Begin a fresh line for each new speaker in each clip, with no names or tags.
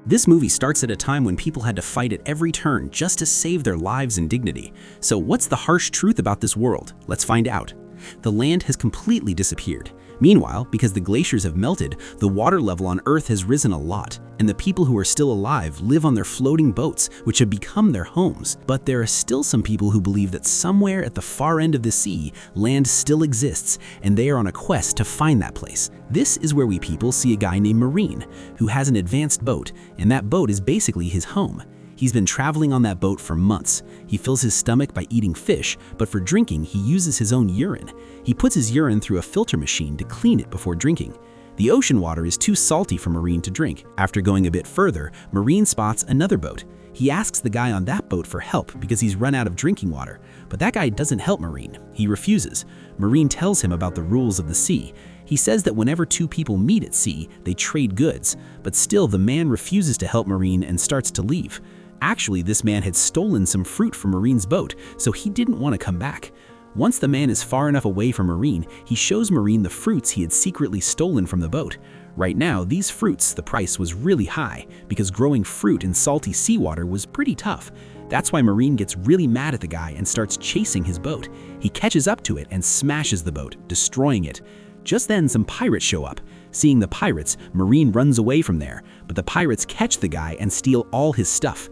This movie starts at a time when people had to fight at every turn just to save their lives and dignity. So what's the harsh truth about this world? Let's find out. The land has completely disappeared. Meanwhile, because the glaciers have melted, the water level on Earth has risen a lot, and the people who are still alive live on their floating boats, which have become their homes. But there are still some people who believe that somewhere at the far end of the sea, land still exists, and they are on a quest to find that place. This is where we people see a guy named Marine, who has an advanced boat, and that boat is basically his home. He's been traveling on that boat for months. He fills his stomach by eating fish, but for drinking, he uses his own urine. He puts his urine through a filter machine to clean it before drinking. The ocean water is too salty for Marine to drink. After going a bit further, Marine spots another boat. He asks the guy on that boat for help because he's run out of drinking water, but that guy doesn't help Marine. He refuses. Marine tells him about the rules of the sea. He says that whenever two people meet at sea, they trade goods, but still the man refuses to help Marine and starts to leave. Actually, this man had stolen some fruit from Marine's boat, so he didn't want to come back. Once the man is far enough away from Marine, he shows Marine the fruits he had secretly stolen from the boat. Right now, these fruits, the price was really high, because growing fruit in salty seawater was pretty tough. That's why Marine gets really mad at the guy and starts chasing his boat. He catches up to it and smashes the boat, destroying it. Just then, some pirates show up. Seeing the pirates, Marine runs away from there, but the pirates catch the guy and steal all his stuff.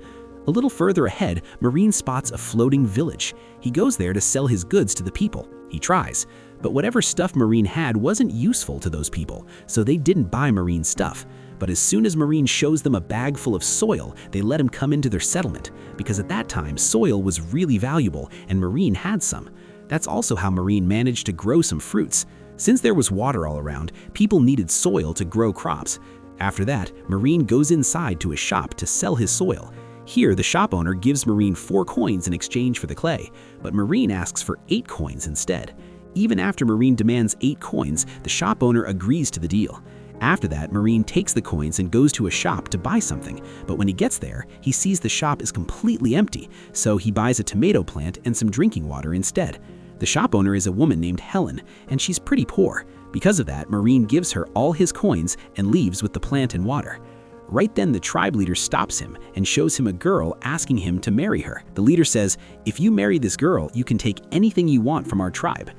A little further ahead, Marine spots a floating village. He goes there to sell his goods to the people. He tries, but whatever stuff Marine had wasn't useful to those people, so they didn't buy Marine's stuff. But as soon as Marine shows them a bag full of soil, they let him come into their settlement, because at that time, soil was really valuable and Marine had some. That's also how Marine managed to grow some fruits. Since there was water all around, people needed soil to grow crops. After that, Marine goes inside to a shop to sell his soil. Here, the shop owner gives Marine 4 coins in exchange for the clay, but Marine asks for 8 coins instead. Even after Marine demands 8 coins, the shop owner agrees to the deal. After that, Marine takes the coins and goes to a shop to buy something, but when he gets there, he sees the shop is completely empty, so he buys a tomato plant and some drinking water instead. The shop owner is a woman named Helen, and she's pretty poor. Because of that, Marine gives her all his coins and leaves with the plant and water. Right then, the tribe leader stops him and shows him a girl asking him to marry her. The leader says, "If you marry this girl, you can take anything you want from our tribe."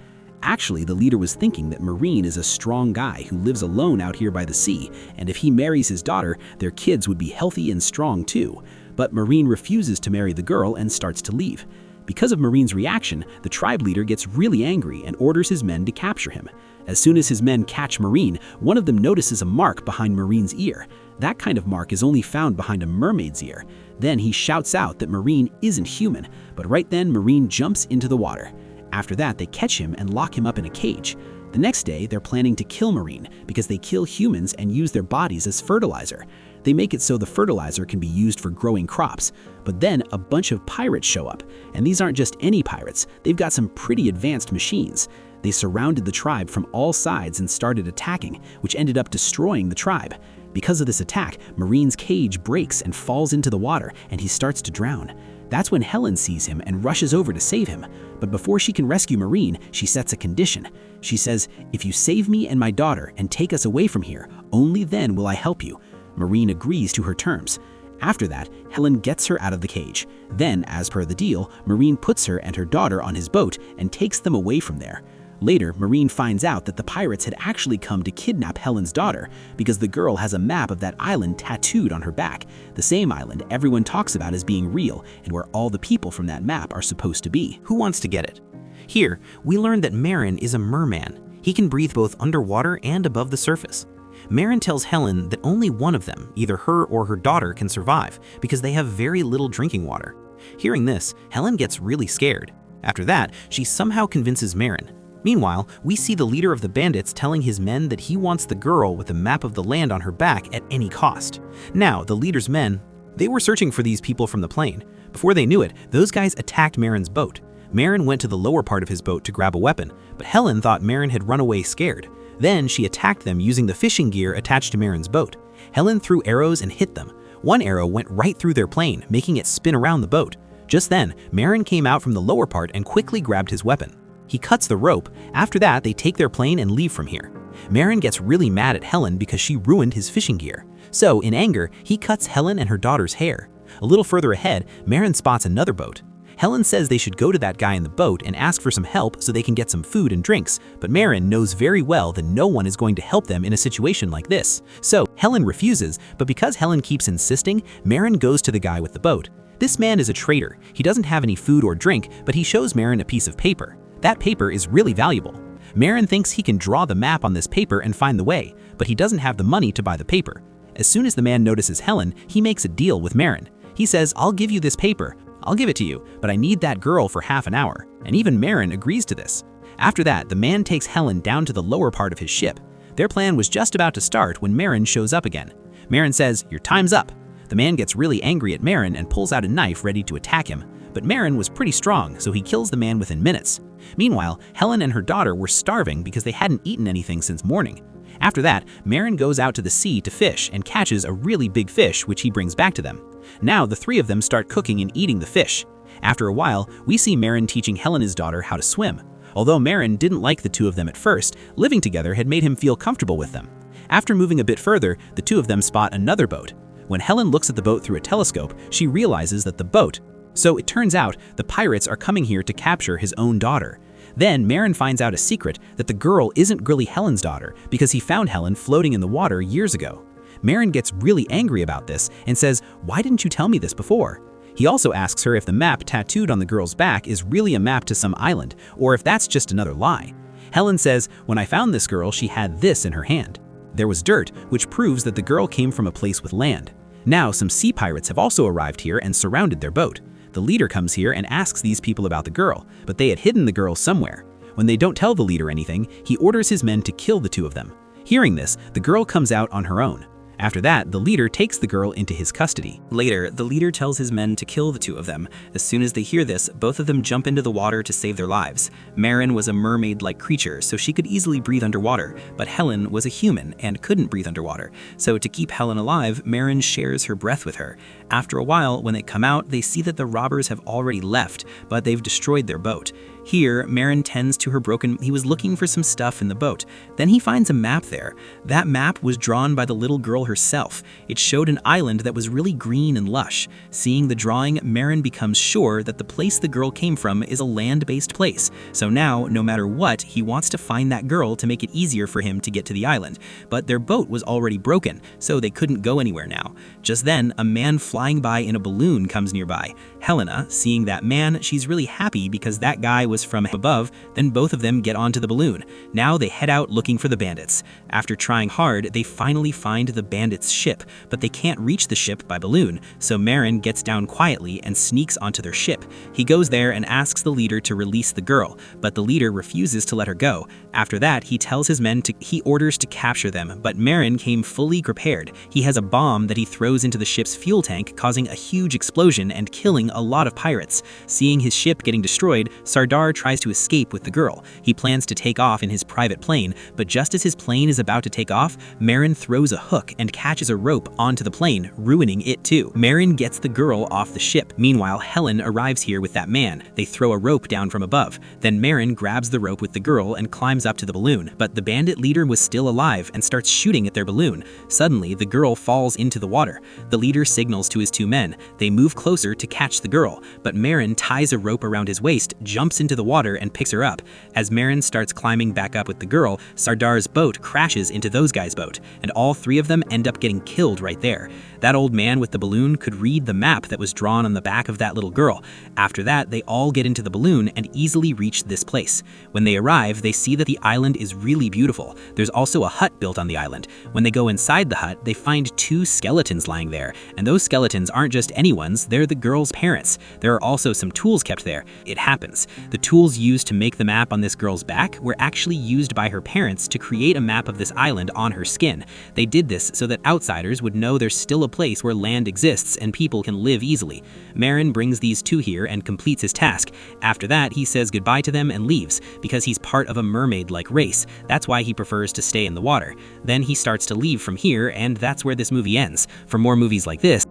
Actually, the leader was thinking that Marine is a strong guy who lives alone out here by the sea, and if he marries his daughter, their kids would be healthy and strong too. But Marine refuses to marry the girl and starts to leave. Because of Marine's reaction, the tribe leader gets really angry and orders his men to capture him. As soon as his men catch Marine, one of them notices a mark behind Marine's ear. That kind of mark is only found behind a mermaid's ear. Then he shouts out that Marine isn't human, but right then Marine jumps into the water. After that, they catch him and lock him up in a cage. The next day, they're planning to kill Marine because they kill humans and use their bodies as fertilizer. They make it so the fertilizer can be used for growing crops. But then a bunch of pirates show up, and these aren't just any pirates, they've got some pretty advanced machines. They surrounded the tribe from all sides and started attacking, which ended up destroying the tribe. Because of this attack, Marine's cage breaks and falls into the water, and he starts to drown. That's when Helen sees him and rushes over to save him. But before she can rescue Marine, she sets a condition. She says, "If you save me and my daughter and take us away from here, only then will I help you." Marine agrees to her terms. After that, Helen gets her out of the cage. Then, as per the deal, Marine puts her and her daughter on his boat and takes them away from there. Later, Marine finds out that the pirates had actually come to kidnap Helen's daughter because the girl has a map of that island tattooed on her back, the same island everyone talks about as being real and where all the people from that map are supposed to be.
Who wants to get it? Here, we learn that Marin is a merman. He can breathe both underwater and above the surface. Marin tells Helen that only one of them, either her or her daughter, can survive because they have very little drinking water. Hearing this, Helen gets really scared. After that, she somehow convinces Marin. Meanwhile, we see the leader of the bandits telling his men that he wants the girl with a map of the land on her back at any cost. Now, the leader's men, they were searching for these people from the plane. Before they knew it, those guys attacked Marin's boat. Marin went to the lower part of his boat to grab a weapon, but Helen thought Marin had run away scared. Then she attacked them using the fishing gear attached to Marin's boat. Helen threw arrows and hit them. One arrow went right through their plane, making it spin around the boat. Just then, Marin came out from the lower part and quickly grabbed his weapon. He cuts the rope. After that, they take their plane and leave from here. Marin gets really mad at Helen because she ruined his fishing gear. So, in anger, he cuts Helen and her daughter's hair. A little further ahead, Marin spots another boat. Helen says they should go to that guy in the boat and ask for some help so they can get some food and drinks, but Marin knows very well that no one is going to help them in a situation like this. So, Helen refuses, but because Helen keeps insisting, Marin goes to the guy with the boat. This man is a traitor. He doesn't have any food or drink, but he shows Marin a piece of paper. That paper is really valuable. Marin thinks he can draw the map on this paper and find the way, but he doesn't have the money to buy the paper. As soon as the man notices Helen, he makes a deal with Marin. He says, "I'll give you this paper. I'll give it to you, but I need that girl for half an hour." And even Marin agrees to this. After that, the man takes Helen down to the lower part of his ship. Their plan was just about to start when Marin shows up again. Marin says, "Your time's up." The man gets really angry at Marin and pulls out a knife ready to attack him. But Marin was pretty strong, so he kills the man within minutes. Meanwhile, Helen and her daughter were starving because they hadn't eaten anything since morning. After that, Marin goes out to the sea to fish and catches a really big fish, which he brings back to them. Now the three of them start cooking and eating the fish. After a while, we see Marin teaching Helena's daughter how to swim. Although Marin didn't like the two of them at first, living together had made him feel comfortable with them. After moving a bit further, the two of them spot another boat. When Helen looks at the boat through a telescope, she realizes that the boat. So it turns out the pirates are coming here to capture his own daughter. Then Marin finds out a secret that the girl isn't really Helen's daughter because he found Helen floating in the water years ago. Marin gets really angry about this and says, "Why didn't you tell me this before?" He also asks her if the map tattooed on the girl's back is really a map to some island, or if that's just another lie. Helen says, "When I found this girl, she had this in her hand." There was dirt, which proves that the girl came from a place with land. Now some sea pirates have also arrived here and surrounded their boat. The leader comes here and asks these people about the girl, but they had hidden the girl somewhere. When they don't tell the leader anything, he orders his men to kill the two of them. Hearing this, the girl comes out on her own. After that, the leader takes the girl into his custody. Later, the leader tells his men to kill the two of them. As soon as they hear this, both of them jump into the water to save their lives. Marin was a mermaid-like creature, so she could easily breathe underwater, but Helen was a human and couldn't breathe underwater. So to keep Helen alive, Marin shares her breath with her. After a while, when they come out, they see that the robbers have already left, but they've destroyed their boat. Here, Marin tends to her broken. He was looking for some stuff in the boat. Then he finds a map there. That map was drawn by the little girl herself. It showed an island that was really green and lush. Seeing the drawing, Marin becomes sure that the place the girl came from is a land-based place. So now, no matter what, he wants to find that girl to make it easier for him to get to the island. But their boat was already broken, so they couldn't go anywhere now. Just then, a man flying by in a balloon comes nearby. Helena, seeing that man, she's really happy because that guy was from above. Then both of them get onto the balloon. Now they head out looking for the bandits. After trying hard, they finally find the bandits' ship, but they can't reach the ship by balloon, so Marin gets down quietly and sneaks onto their ship. He goes there and asks the leader to release the girl, but the leader refuses to let her go. After that, he tells his men he orders to capture them, but Marin came fully prepared. He has a bomb that he throws into the ship's fuel tank, causing a huge explosion and killing a lot of pirates. Seeing his ship getting destroyed, Sardar tries to escape with the girl. He plans to take off in his private plane, but just as his plane is about to take off, Marin throws a hook and catches a rope onto the plane, ruining it too. Marin gets the girl off the ship. Meanwhile, Helen arrives here with that man. They throw a rope down from above. Then Marin grabs the rope with the girl and climbs up to the balloon, but the bandit leader was still alive and starts shooting at their balloon. Suddenly, the girl falls into the water. The leader signals to his two men. They move closer to catch the girl, but Marin ties a rope around his waist, jumps into the water and picks her up. As Marin starts climbing back up with the girl, Sardar's boat crashes into those guys' boat, and all three of them end up getting killed right there. That old man with the balloon could read the map that was drawn on the back of that little girl. After that, they all get into the balloon and easily reach this place. When they arrive, they see that the island is really beautiful. There's also a hut built on the island. When they go inside the hut, they find two skeletons lying there, and those skeletons aren't just anyone's, they're the girl's parents. There are also some tools kept there. It happens. The tools used to make the map on this girl's back were actually used by her parents to create a map of this island on her skin. They did this so that outsiders would know there's still a place where land exists and people can live easily. Marin brings these two here and completes his task. After that, he says goodbye to them and leaves, because he's part of a mermaid-like race. That's why he prefers to stay in the water. Then he starts to leave from here, and that's where this movie ends. For more movies like this,